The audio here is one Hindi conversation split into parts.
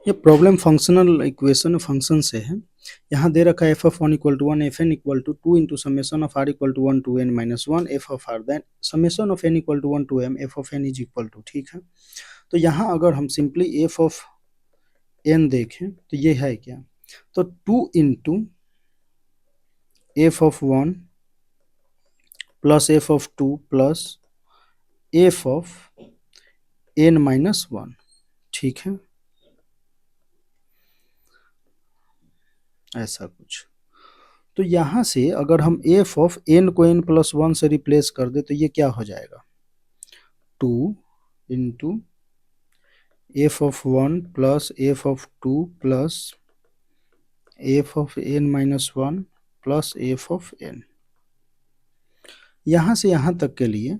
ये प्रॉब्लम फंक्शनल इक्वेशन फंक्शन से है। यहाँ दे रखा है F of one equal to one, F N equal to two into summation of R equal to one to N minus one F of R, then summation of N equal to one to M F of N is equal to. ठीक है, तो यहाँ अगर हम सिंपली एफ ऑफ एन देखें तो ये है क्या, तो two into F of one plus F of two plus F of N minus one. ठीक है, ऐसा कुछ। तो यहाँ से अगर हम एफ ऑफ एन को एन प्लस वन से रिप्लेस कर दे तो ये क्या हो जाएगा, two into F of one plus F of two plus F of N minus one plus F of N. यहाँ से यहाँ तक के लिए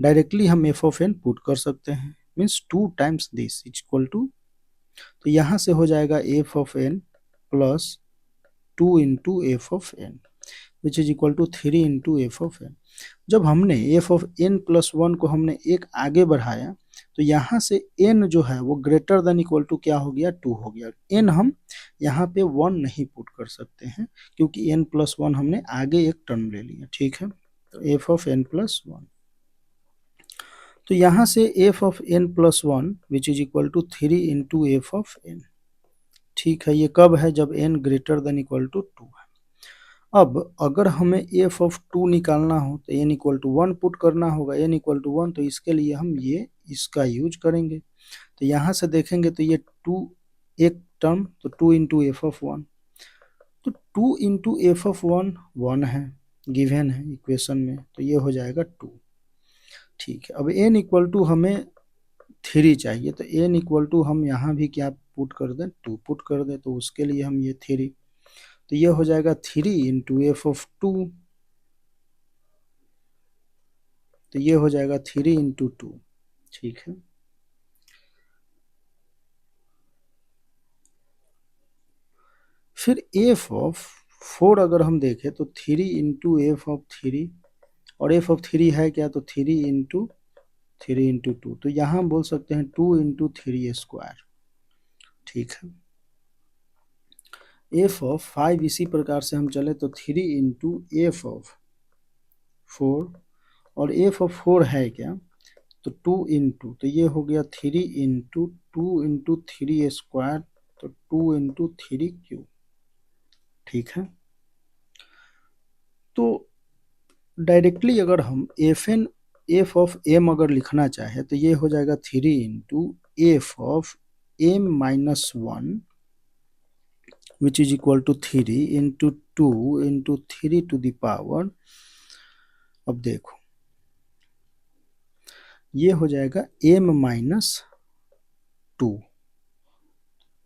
डायरेक्टली हम एफ ऑफ एन पुट कर सकते हैं, means two times this is equal to, तो यहाँ से हो जाएगा F of N plus two into F of N which is equal to three into F of N. जब हमने F of N plus one को हमने एक आगे बढ़ाया तो यहाँ से एन जो है वो ग्रेटर देन इक्वल टू क्या हो गया, टू हो गया। एन हम यहाँ पे वन नहीं पुट कर सकते हैं क्योंकि एन प्लस वन हमने आगे एक टर्म ले लिया। ठीक है, तो F of N plus one, तो यहाँ से F of N plus one which is equal to three into F of N. ठीक है, ये कब है, जब N greater than equal to two है। अब अगर हमें एफ ऑफ टू निकालना हो तो N equal to one put करना होगा, एन इक्वल टू वन, तो इसके लिए हम ये इसका यूज करेंगे। तो यहाँ से देखेंगे तो ये टू एक टर्म, तो two into F of one, तो two into F of one one है, गिवन है इक्वेशन में, तो ये हो जाएगा टू। ठीक है, अब एन इक्वल टू हमें थ्री चाहिए, तो एन इक्वल टू हम यहाँ भी क्या पुट कर दें, टू पुट कर दें, तो उसके लिए हम ये थ्री, तो ये हो जाएगा three into F of two, तो ये हो जाएगा थ्री इंटू टू। ठीक है, फिर एफ ऑफ फोर अगर हम देखें तो three into F of three, और एफ ऑफ थ्री है क्या, तो थ्री इंटू टू, तो यहाँ बोल सकते हैं टू इंटू थ्री स्क्वायर। ठीक है, एफ ऑफ फाइव इसी प्रकार से हम चले तो three into F of four, और एफ ऑफ फोर है क्या, तो टू इंटू, तो ये हो गया three into two into three square, तो टू इंटू थ्री क्यूब। ठीक है, तो डायरेक्टली अगर हम एफ ऑफ एम अगर लिखना चाहे तो ये हो जाएगा three into F of M minus one which is equal to three into two into three to the power, अब देखो ये हो जाएगा M minus two,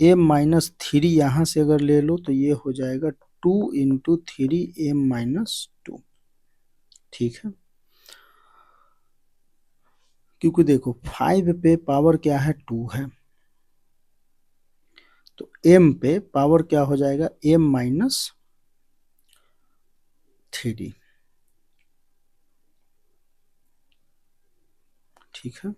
M minus three यहाँ से अगर ले लो तो ये हो जाएगा two into three M minus two. ठीक है, क्योंकि देखो फाइव पे पावर क्या है, टू है, तो एम पे पावर क्या हो जाएगा, एम माइनस थ्री। ठीक है,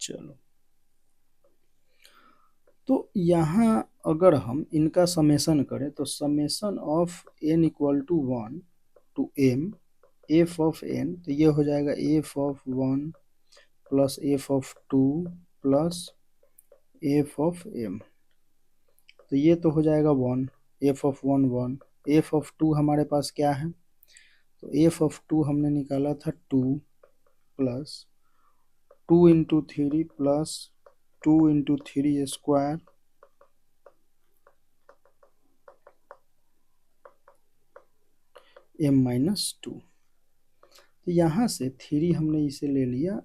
चलो, तो यहाँ अगर हम इनका समेशन करें तो summation of N equal to one to M F of N, तो ये हो जाएगा F of one plus F of two plus F of M, तो ये तो हो जाएगा one, F of one one, F of two हमारे पास क्या है, तो एफ ऑफ टू हमने निकाला था two plus two into three plus two into three square M minus two, तो यहाँ से थ्री हमने इसे ले लिया,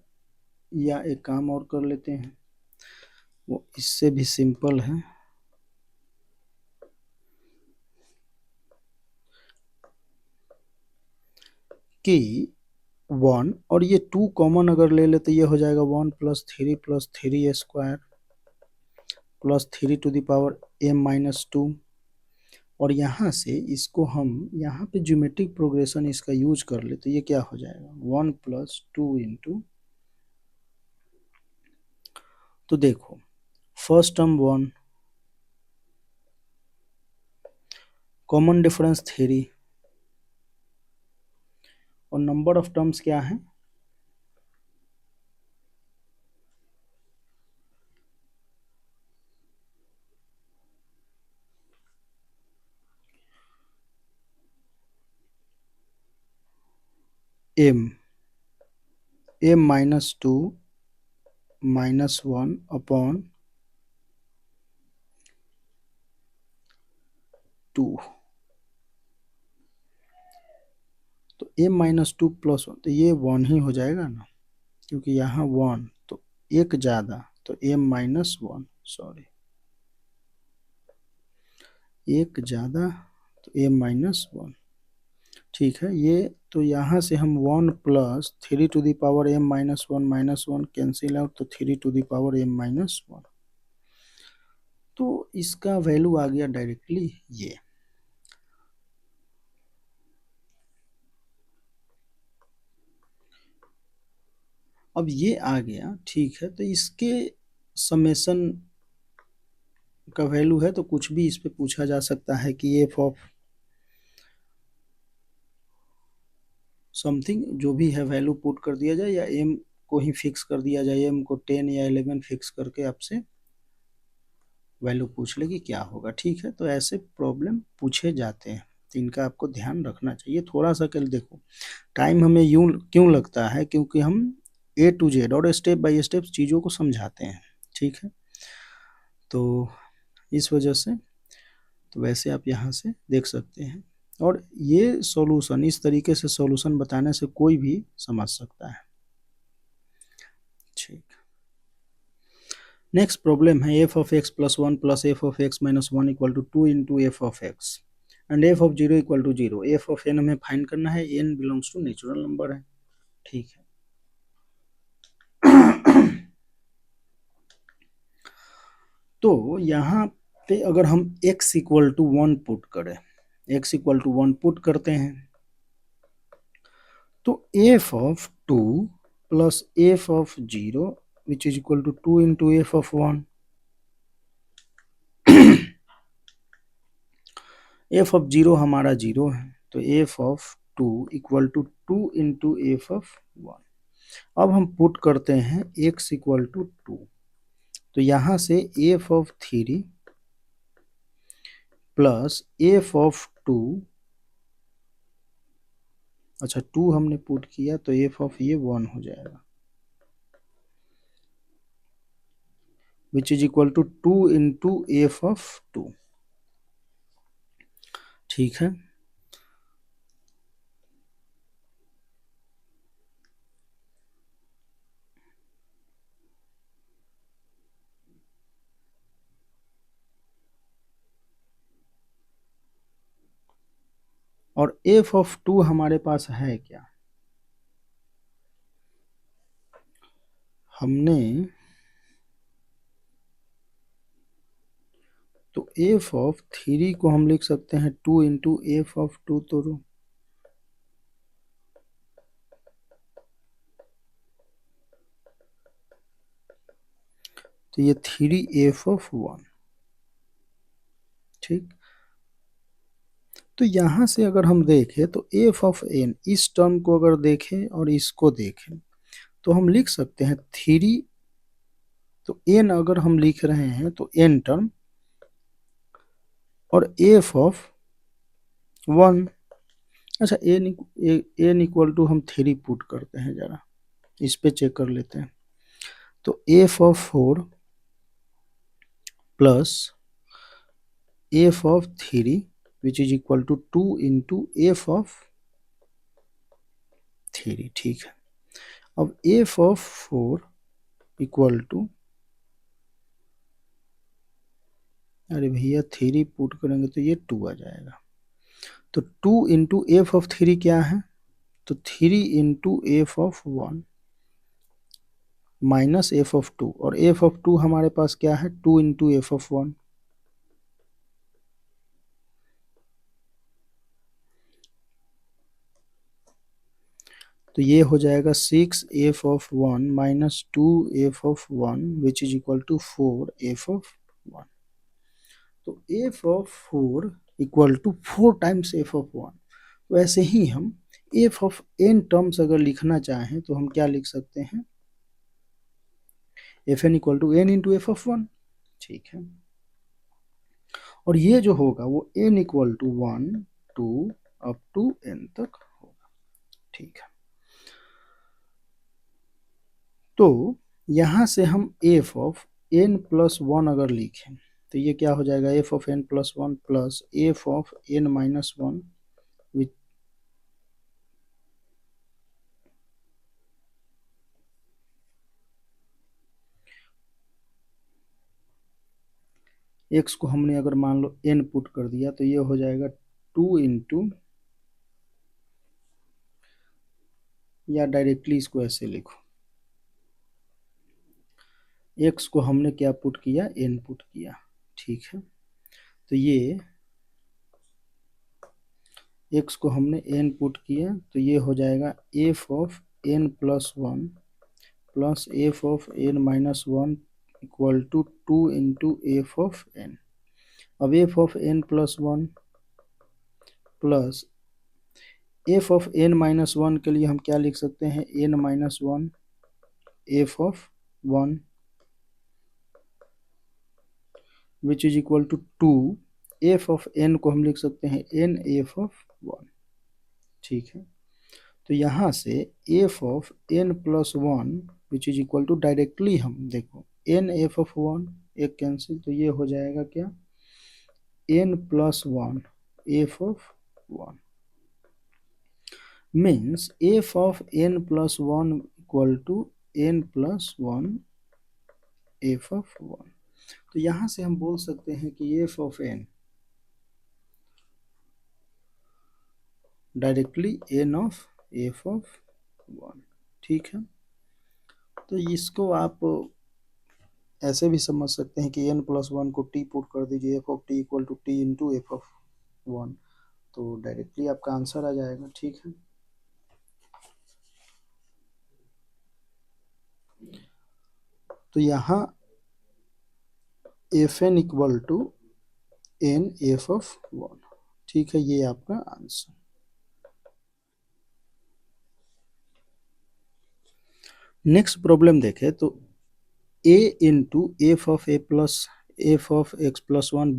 या एक काम और कर लेते हैं, वो इससे भी सिंपल है, कि वन और ये टू कॉमन अगर ले ले तो ये हो जाएगा one plus three square plus three to the power M minus two, और यहाँ से इसको हम यहाँ पे ज्योमेट्रिक प्रोग्रेशन इसका यूज कर ले तो ये क्या हो जाएगा 1 + 2 इंटू, तो देखो फर्स्ट टर्म 1, कॉमन डिफरेंस 3 और नंबर ऑफ टर्म्स क्या है m -2 -1 अपॉन 2, तो m -2 + 1 तो ये 1 ही हो जाएगा ना, क्योंकि यहाँ 1 तो एक ज़्यादा तो m -1, सॉरी एक ज़्यादा तो m -1, ठीक है। ये तो यहाँ से हम 1 + 3 to the power m -1 cancel out, तो 3 टू द पावर m -1, तो इसका वैल्यू आ गया डायरेक्टली ये। अब ये आ गया, ठीक है। तो इसके समेशन का वैल्यू है तो कुछ भी इस पे पूछा जा सकता है कि एफ ऑफ समथिंग जो भी है वैल्यू पुट कर दिया जाए, या एम को ही फिक्स कर दिया जाए, एम को 10 या 11 फिक्स करके आपसे वैल्यू पूछ ले कि क्या होगा, ठीक है। तो ऐसे प्रॉब्लम पूछे जाते हैं, तो इनका आपको ध्यान रखना चाहिए। थोड़ा सा कल देखो टाइम हमें यूं क्यों लगता है, क्योंकि हम A to Z और स्टेप बाय स्टेप चीज़ों को समझाते हैं, ठीक है। तो इस वजह से तो वैसे आप यहाँ से देख सकते हैं, और ये सॉल्यूशन इस तरीके से सॉल्यूशन बताने से कोई भी समझ सकता है, ठीक। नेक्स्ट प्रॉब्लम है f of x + 1 + f of x - 1 = 2 into F of X and f of 0 = 0। f of n हमें फाइंड करना है, n belongs to natural number है, ठीक है। तो यहाँ पे अगर हम x = 1 पुट करें, x = 1 पुट करते हैं, तो f of 2 + f of 0 which is equal to 2 into f of 1, f of 0 हमारा 0 है, तो f of 2 = 2 into f of 1। अब हम पुट करते हैं x = 2, तो यहाँ से f of 3 plus f of 2, अच्छा 2 हमने पुट किया तो f of ये 1 हो जाएगा, which is equal to 2 into f of 2, ठीक है। और f of 2 हमारे पास है क्या, हमने तो f of 3 को हम लिख सकते हैं 2 इंटू f of 2, तो ये 3f of 1, ठीक। तो यहाँ से अगर हम देखें तो f of n, इस टर्म को अगर देखें और इसको देखें तो हम लिख सकते हैं 3, तो n अगर हम लिख रहे हैं तो n टर्म और f of 1, अच्छा n इक्वल टू हम 3 पुट करते हैं, जरा इस पे चेक कर लेते हैं, तो f of 4 plus f of 3 which is equal to 2 into f of 3, ठीक है। अब f of 4 इक्वल टू, अरे भैया 3 पुट करेंगे तो ये 2 आ जाएगा, तो 2 इंटू f of 3 क्या है, तो 3 into f of 1 minus f of 2, और f of 2 हमारे पास क्या है 2 इंटू f of 1, तो ये हो जाएगा 6f(1) minus 2f(1) which is equal to 4f(1). तो f(4) equal to 4 times f(1). तो ऐसे ही हम f(n) टर्म्स अगर लिखना चाहें तो हम क्या लिख सकते हैं, fn equal to n into f(1). ठीक है, और ये जो होगा वो n equal to 1 2 up to n तक होगा। ठीक है, तो यहाँ से हम f(n+1) अगर लिखें तो ये क्या हो जाएगा, f(n+1) प्लस f(n-1) विच x को हमने अगर मान लो n पुट कर दिया तो ये हो जाएगा 2 इंटू, या डायरेक्टली इसको ऐसे लिखो, x को हमने क्या पुट किया, n पुट किया। ठीक है, तो ये x को हमने n पुट किया तो ये हो जाएगा f(n+1) plus f(n-1) equal to 2 into f(n). अब f(n+1) प्लस f(n-1) के लिए हम क्या लिख सकते हैं, n-1 f(1) which is equal to 2 f(n) को हम लिख सकते हैं n f(1). ठीक है, तो यहाँ से f(n+1) which is equal to, directly हम देखो n f(1) एक कैंसिल, तो ये हो जाएगा क्या, n+1 f(1) means f(n+1) equal to n+1 f(1). तो यहाँ से हम बोल सकते हैं कि f(n) directly n of f(1). ठीक है, तो इसको आप ऐसे भी समझ सकते हैं कि n+1 को t पुट कर दीजिए, f(t) equal to t into f(1), तो डायरेक्टली आपका आंसर आ जाएगा। ठीक है, तो यहाँ fn equal to n f(1). ठीक है, ये आपका आंसर। नेक्स्ट प्रॉब्लम देखें तो a into f(a+f(x+1),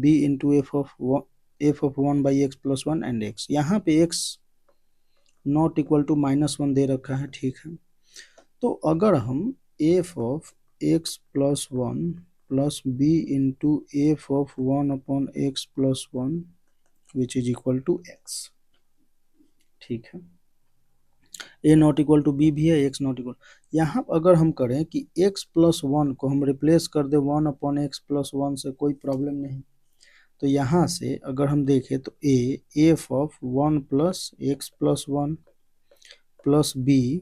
b into f(1) by x+1 and x। यहाँ पे x नॉट इक्वल टू -1 दे रखा है। ठीक है, तो अगर हम f(x+1) plus b into f(1)(x+1) which is equal to x। ठीक है, a not equal to b भी है, x नॉट इक्वल। यहाँ अगर हम करें कि x+1 को हम रिप्लेस कर दे 1/x+1 से, कोई प्रॉब्लम नहीं। तो यहाँ से अगर हम देखें तो f(1 + x+1) plus b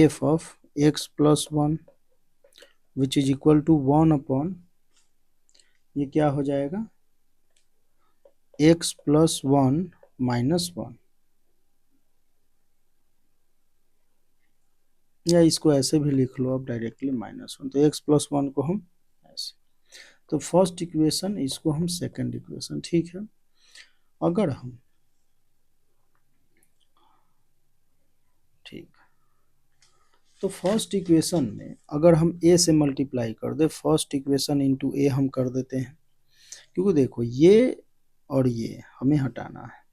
f(x+1) which is equal to 1/, ये क्या हो जाएगा, x+1 -1, या इसको ऐसे भी लिख लो आप डायरेक्टली -1। तो x+1 को हम ऐसे, तो फर्स्ट इक्वेशन, इसको हम सेकंड इक्वेशन। ठीक है, अगर हम, ठीक, तो फर्स्ट इक्वेशन में अगर हम a से मल्टीप्लाई कर दे, फर्स्ट इक्वेशन इंटू a हम कर देते हैं, क्योंकि देखो ये और ये हमें हटाना है,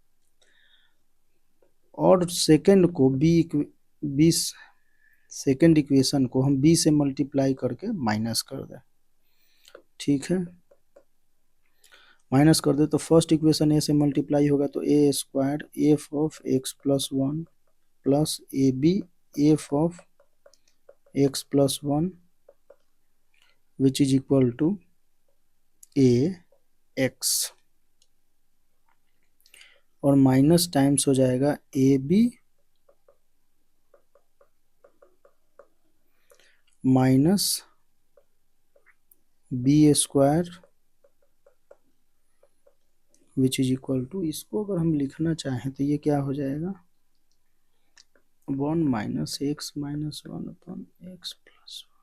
और सेकंड को b सेकंड इक्वेशन को हम b से मल्टीप्लाई करके माइनस कर दें। ठीक है, माइनस कर दे तो फर्स्ट इक्वेशन a से मल्टीप्लाई होगा तो a² f(x+1) plus ab f(x+1) which is equal to ax, और माइनस टाइम्स हो जाएगा ab minus b² which is equal to, इसको अगर हम लिखना चाहें तो ये क्या हो जाएगा, one minus X minus one upon X plus one,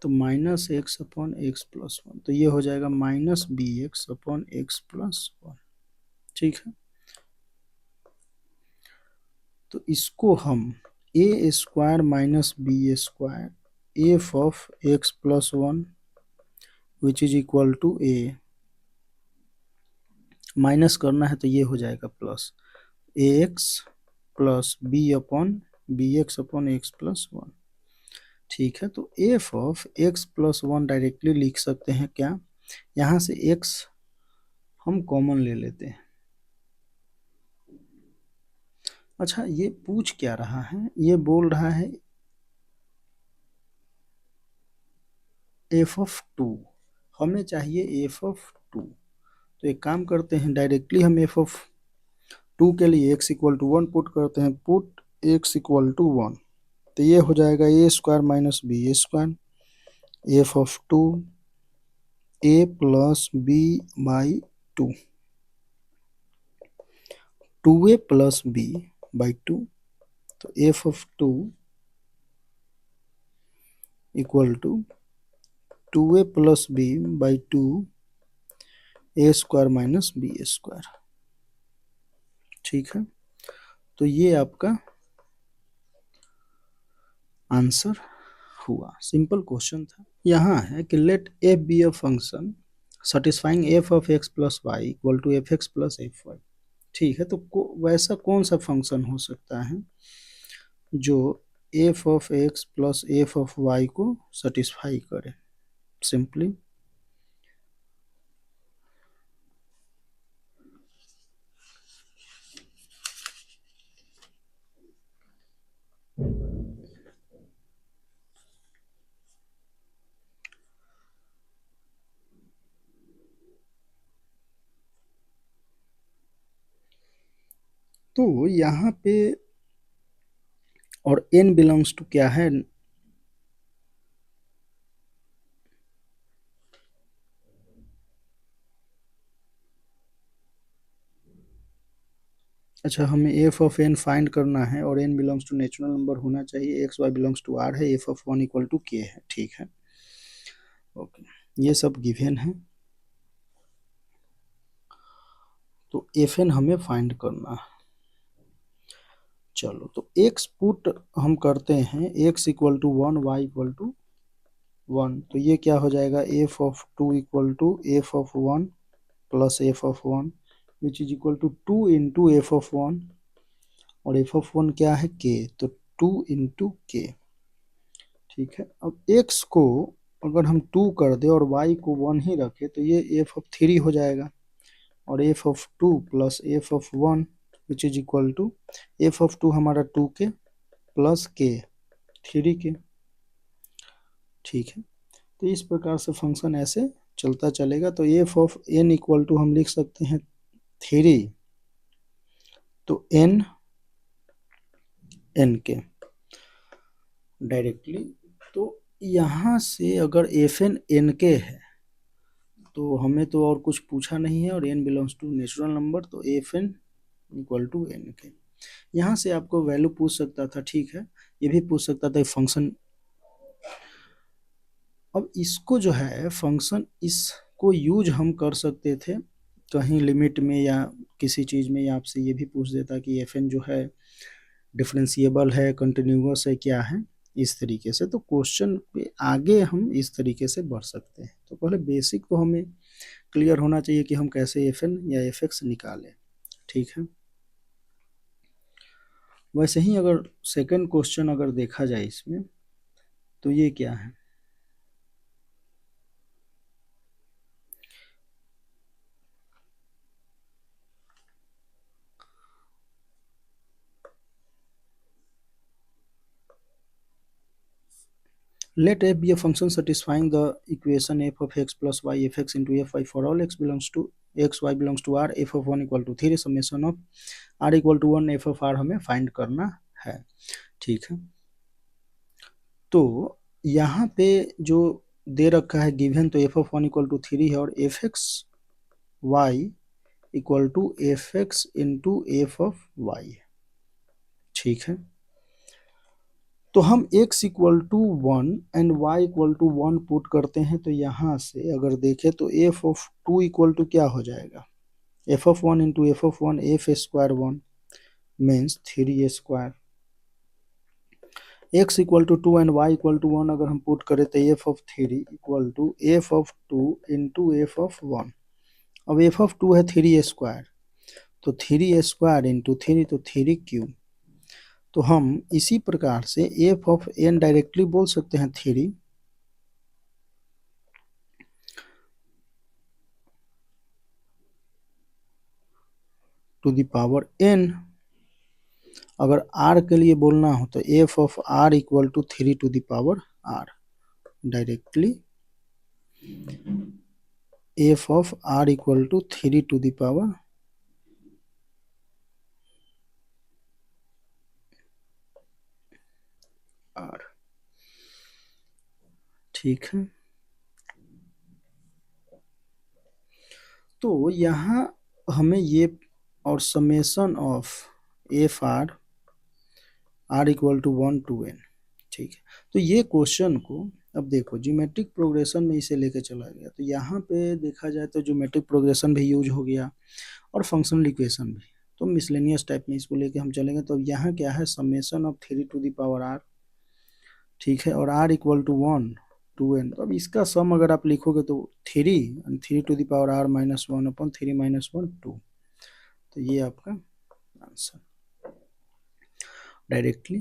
तो minus X upon X plus one, तो ये हो जाएगा minus B X upon X plus one. ठीक है, तो इसको हम A square minus B square F of X plus one which is equal to A, minus करना है तो ये हो जाएगा plus A X plus B X upon X plus one. ठीक है, तो F of X plus one directly लिख सकते हैं क्या, यहाँ से एक्स हम कॉमन ले लेते हैं। अच्छा, ये पूछ क्या रहा है, ये बोल रहा है एफ ऑफ टू, हमें चाहिए एफ ऑफ टू। तो एक काम करते हैं, डायरेक्टली हम एफ ऑफ टू के लिए X equal to one put करते हैं, put X equal to one, तो ये हो जाएगा A square minus B square F of two A plus B by two, two A plus B by two, तो F of two equal to two A plus B by two A square minus B square. ठीक है, तो ये आपका आंसर हुआ, सिंपल क्वेश्चन था। यहाँ है कि let F be a function satisfying F of X plus Y equal to F X plus F Y. ठीक है, तो वैसा कौन सा फंक्शन हो सकता है जो F of X plus F of Y को सेटिस्फाई करे। सिंपली तो यहाँ पे और n बिलोंग्स टू क्या है, अच्छा हमें एफ ऑफ एन फाइंड करना है और n belongs to natural number होना चाहिए, X Y belongs to R है, F of one equal to K है। ठीक है, ओके, ये सब गिवन है, तो एफ एन हमें फाइंड करना है। चलो, तो एक्स पुट हम करते हैं, X equal to one Y equal to one, तो ये क्या हो जाएगा, F of two equal to F of one plus F of one which is equal to two into F of one, और एफ ऑफ वन क्या है के, तो टू इंटू के। ठीक है, अब एक्स को अगर हम टू कर दे और वाई को वन ही रखे तो ये एफ ऑफ थ्री हो जाएगा, और F of two plus F of one which is equal to F of two हमारा टू के प्लस के थ्री के। ठीक है, तो इस प्रकार से फंक्शन ऐसे चलता चलेगा। तो F of N equal to हम लिख सकते हैं थ्री, तो एन एन के डायरेक्टली। तो यहाँ से अगर एफ एन एन के है तो हमें तो और कुछ पूछा नहीं है, और N belongs to natural number, तो F N equal to N K. यहाँ से आपको वैल्यू पूछ सकता था, ठीक है, ये भी पूछ सकता था फंक्शन। अब इसको जो है फंक्शन, इसको यूज हम कर सकते थे कहीं लिमिट में या किसी चीज़ में, या आपसे ये भी पूछ देता कि एफ एन जो है डिफरेंशिएबल है, कंटिन्यूअस है, क्या है, इस तरीके से। तो क्वेश्चन पे आगे हम इस तरीके से बढ़ सकते हैं। तो पहले बेसिक तो हमें क्लियर होना चाहिए कि हम कैसे एफ एन या एफ एक्स निकालें। ठीक है, वैसे ही अगर सेकंड क्वेश्चन अगर देखा जाए इसमें, तो ये क्या है, let f be a function satisfying the equation f of x plus y f x into f y for all x belongs to x y belongs to r, f of 1 equal to 3 summation of r equal to 1 f of r हमें फाइंड करना है। ठीक है, तो यहाँ पे जो दे रखा है गिवन, तो F of one equal to three है, और F X Y equal to F X into F of Y. ठीक है, तो हम x equal to 1 and y equal to 1 put करते हैं, तो यहाँ से अगर देखें तो f ऑफ 2 इक्वल टू क्या हो जाएगा, f of 1 into F of 1 f square 1 means 3a²। x equal to 2 and y equal to 1 अगर हम पुट करें तो f of 3 equal to f of 2 into f of 1। अब f ऑफ 2 है 3a², तो 3a² इंटू 3 तो 3 क्यूब। तो हम इसी प्रकार से f ऑफ n डायरेक्टली बोल सकते हैं 3 टू द पावर n। अगर r के लिए बोलना हो तो f of r equal to 3 to the power r। Directly f of r equal to 3 to the power r। ठीक है, तो यहाँ हमें ये और summation of F R equal to 1 to n। ठीक है, तो ये क्वेश्चन को अब देखो ज्योमेट्रिक प्रोग्रेशन में इसे लेके चला गया, तो यहाँ पे देखा जाए तो ज्योमेट्रिक प्रोग्रेशन भी यूज हो गया और फंक्शनल इक्वेशन भी। तो मिसलेनियस टाइप में इसको लेके हम चलेंगे, तो यहाँ क्या है summation of 3 to the power r। ठीक है, और r equal to 1 to n। तो अब इसका सम अगर आप लिखोगे तो 3 टू द पावर r माइनस 1 अपॉन 3 माइनस 1 2। तो ये आपका आंसर डायरेक्टली